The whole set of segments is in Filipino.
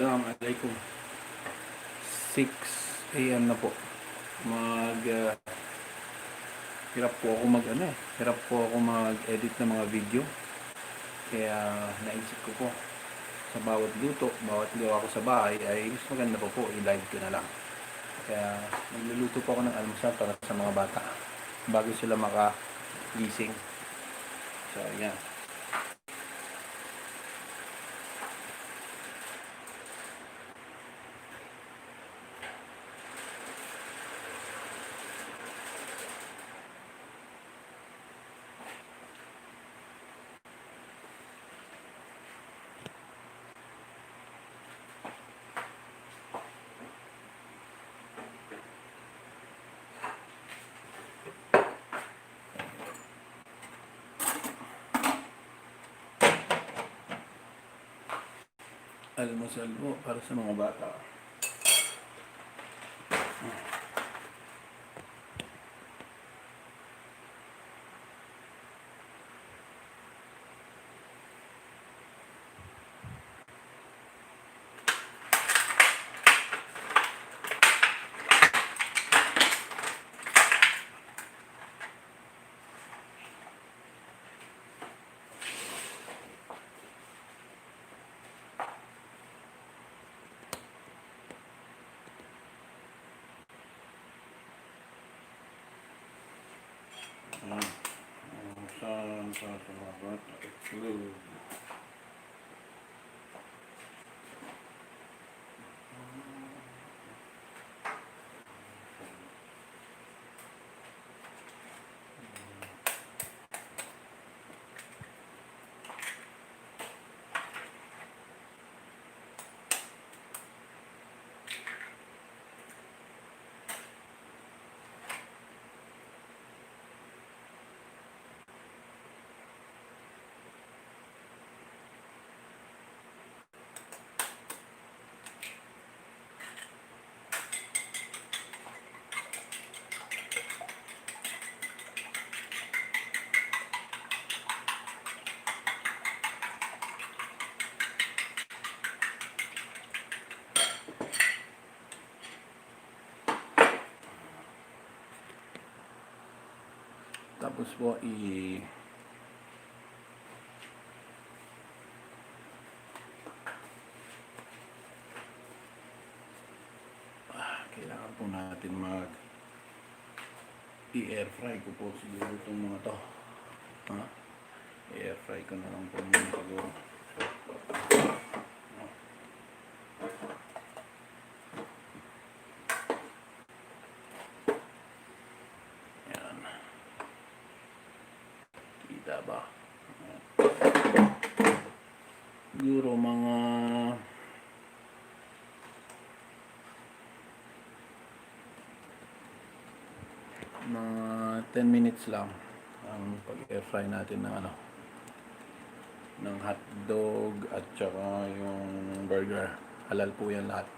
Assalamualaikum. 6 AM na po. Hirap po ako hirap po ako mag-edit ng mga video. Kaya naisip ko po, sa bawat luto, bawat gawa ko sa bahay ay mas maganda po i-live ko na lang. Kaya nagluluto po ako ng almusal para sa mga bata bago sila makagising. So, yan. Almusal po para sa mga bata. Saan sa mga bata? Exclude. Tapos po kailangan po natin i-air fry ko po siguro itong mga to. I-air fry ko na lang po muna siguro. Yan. Kita ba? Siguro mga 10 minutes lang ang pag-air fry natin ng hotdog at saka yung burger. Halal po yan lahat.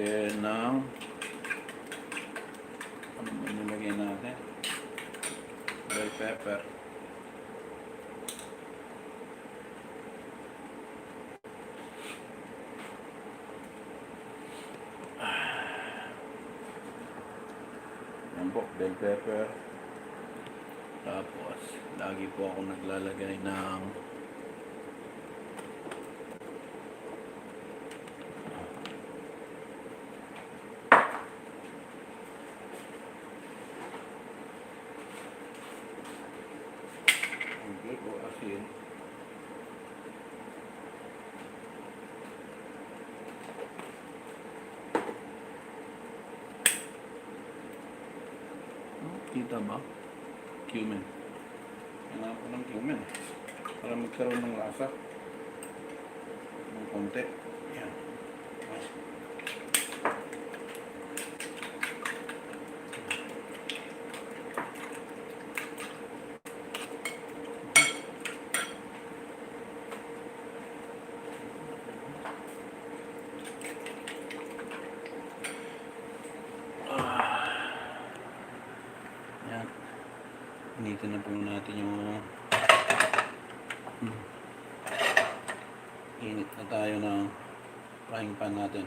natin ng ano ba nilagay natin? Bell pepper. Yan po, bell pepper. Tapos, lagi po ako naglalagay ng hindi po asin. Kita ba? Cumin. Kailangan ko ng cumin para magkaroon ng lasa ng konti. Yan. Yan. Initin na po natin yung init na tayo ng frying pan natin.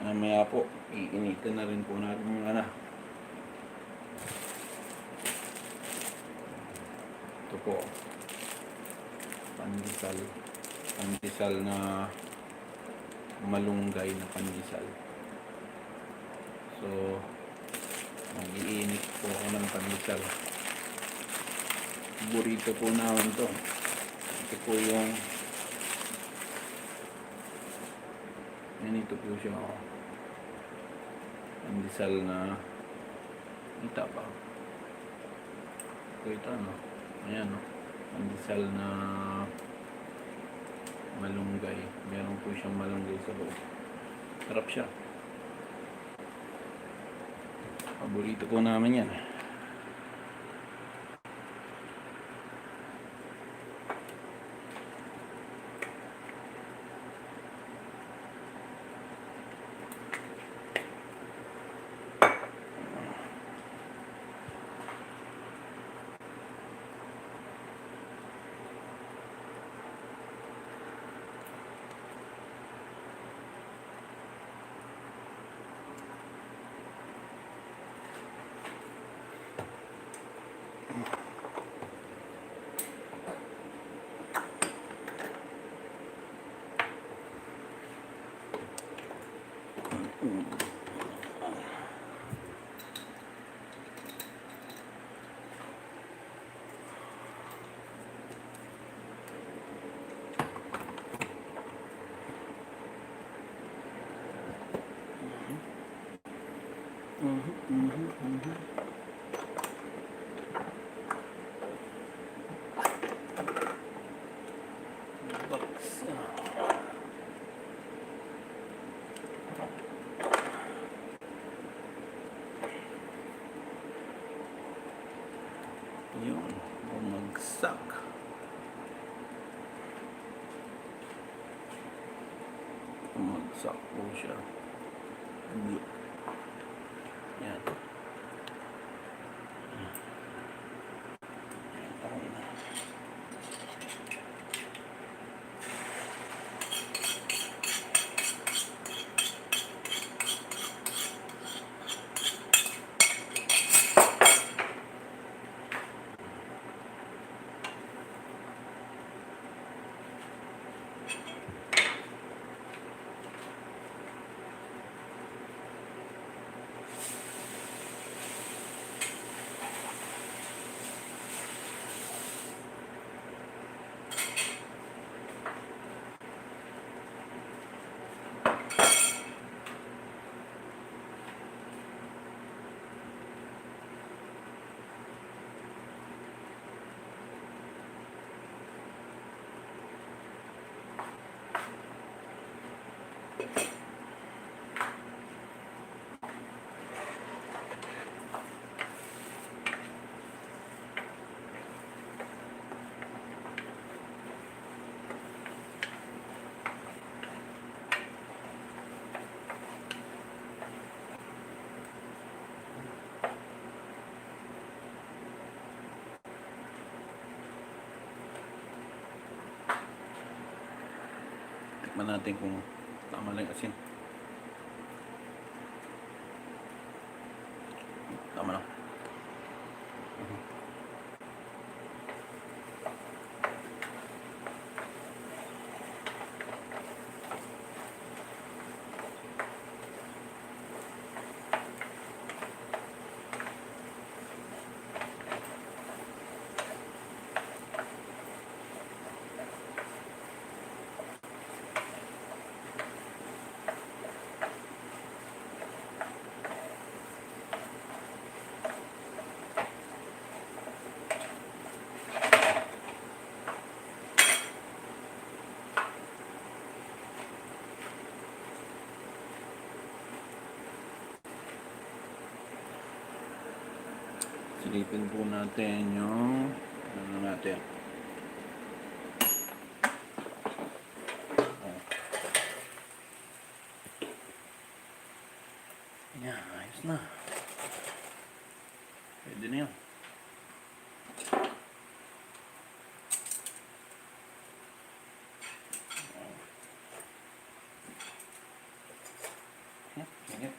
Mamaya po, iinitin na rin po natin yung ito po, pandesal. Pandesal na malunggay na pandesal. So, mag-iinit po ako ng pandesal. Burrito po namin to. Ito po yung ganito po siya, pandesal na kita pa. Ito ano, ayan o, pandesal na malunggay. Meron po siyang malunggay sa loob. Sarap siya. Paborito po namin yan. Yun, bumagsak. Bumagsak po siya. Yan. Tikman natin kung tama lang yung asin. Tama lang. Silipin po natin yung ano natin. Yan, ayos na. Pwede na yun. Init.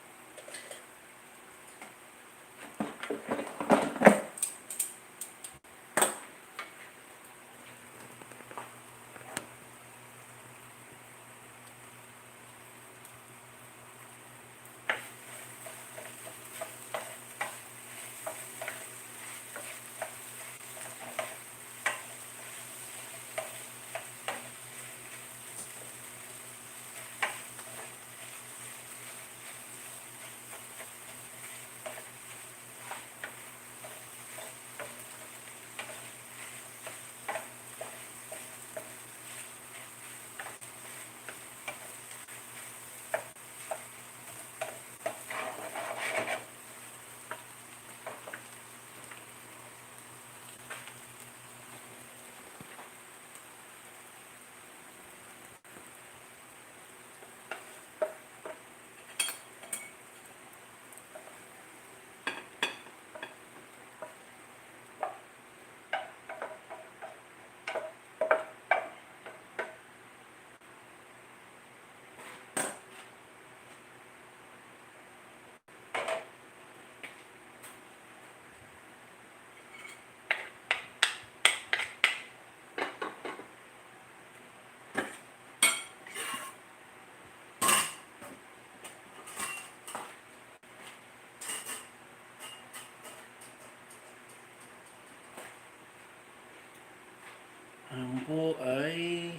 Ang po ay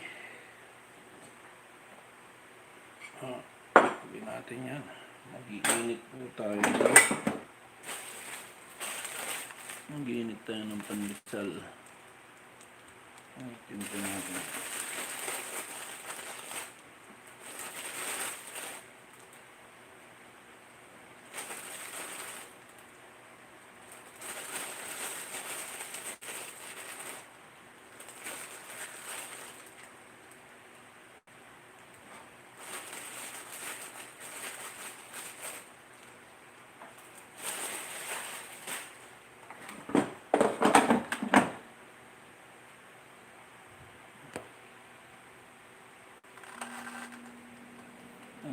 sabi natin yan. Mag-iinit po tayo. Mag-iinit tayo ng pandesal. Tinto natin.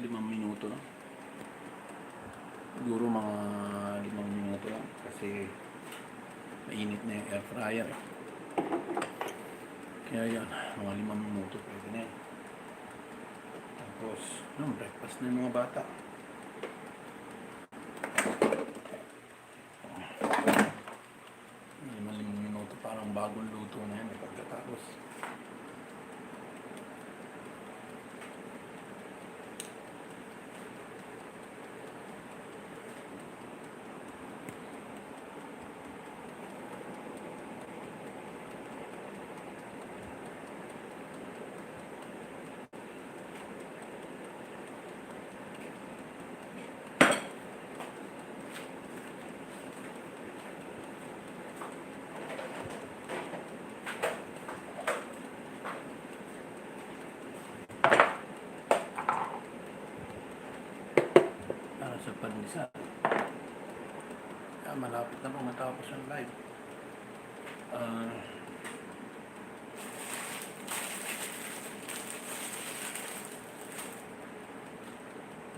Limang minuto lang. Siguro mga 5 minuto lang kasi mainit na yung air fryer. Kaya yan, mga 5 minuto pwede na yan. Tapos, breakfast na yung mga bata. 5 minuto, parang bagong luto na yan pagkatapos. pandesal. Malapit na po matapos ang live.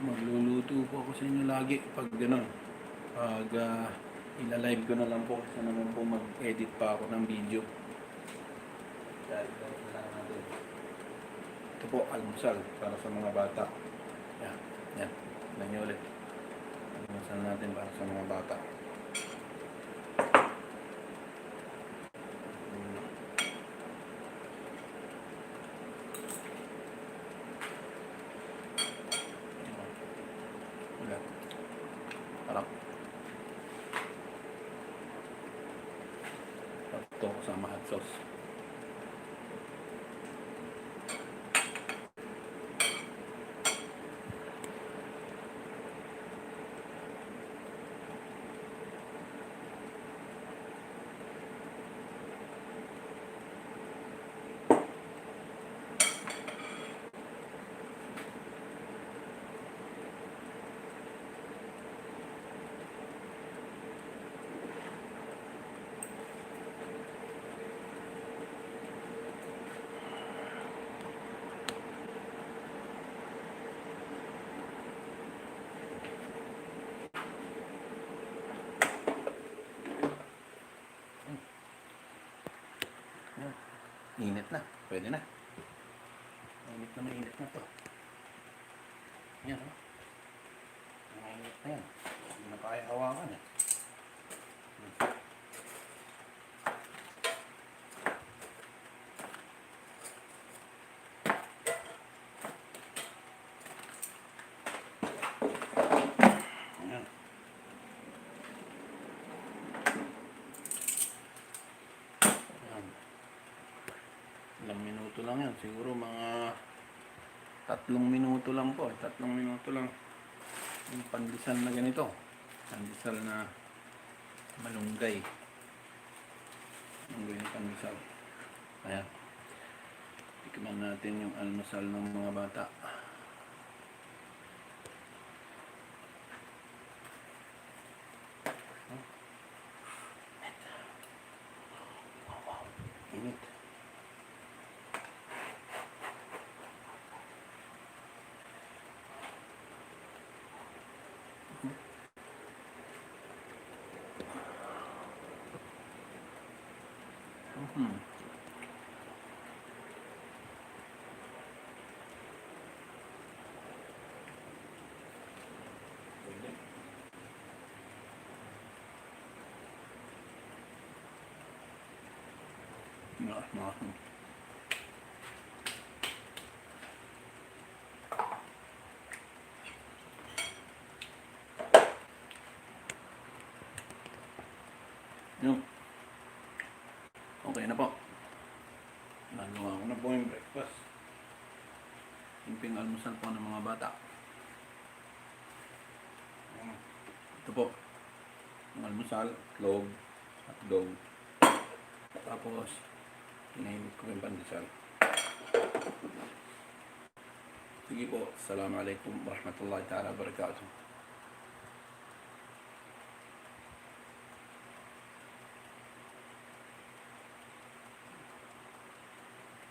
Magluluto po ako sa inyo lagi pag gano'n. Pag ila-live ko na lang po kasi naman po mag-edit pa ako ng video. Dahil na lang natin. Ito po, almusal para sa mga bata. Yan, yan. Tignan niyo ulit. Almusal natin para sa mga bata. Harap. Ito kasama hot sauce. Init na. Pwede na. Mainit na to. Yan, o. Mainit na yan. Hindi na kaya hawakan, eh. Yan. Ilang minuto lang yan. Siguro mga 3 minuto lang po. 3 minuto lang. Yung pandesal na ganito. Pandesal na malunggay. Malunggay na pandesal. Ayan. Tikman natin yung almusal ng mga bata. Init. Yun. Okay na po. Nagawa ko na po yung breakfast. Simpleng almusal po ng mga bata. Ito po. Yung almusal, itlog, hotdog. Tapos, inainit ko yung pandesal. Sige po. Assalamualaikum warahmatullahi ta'ala wabarakatuh.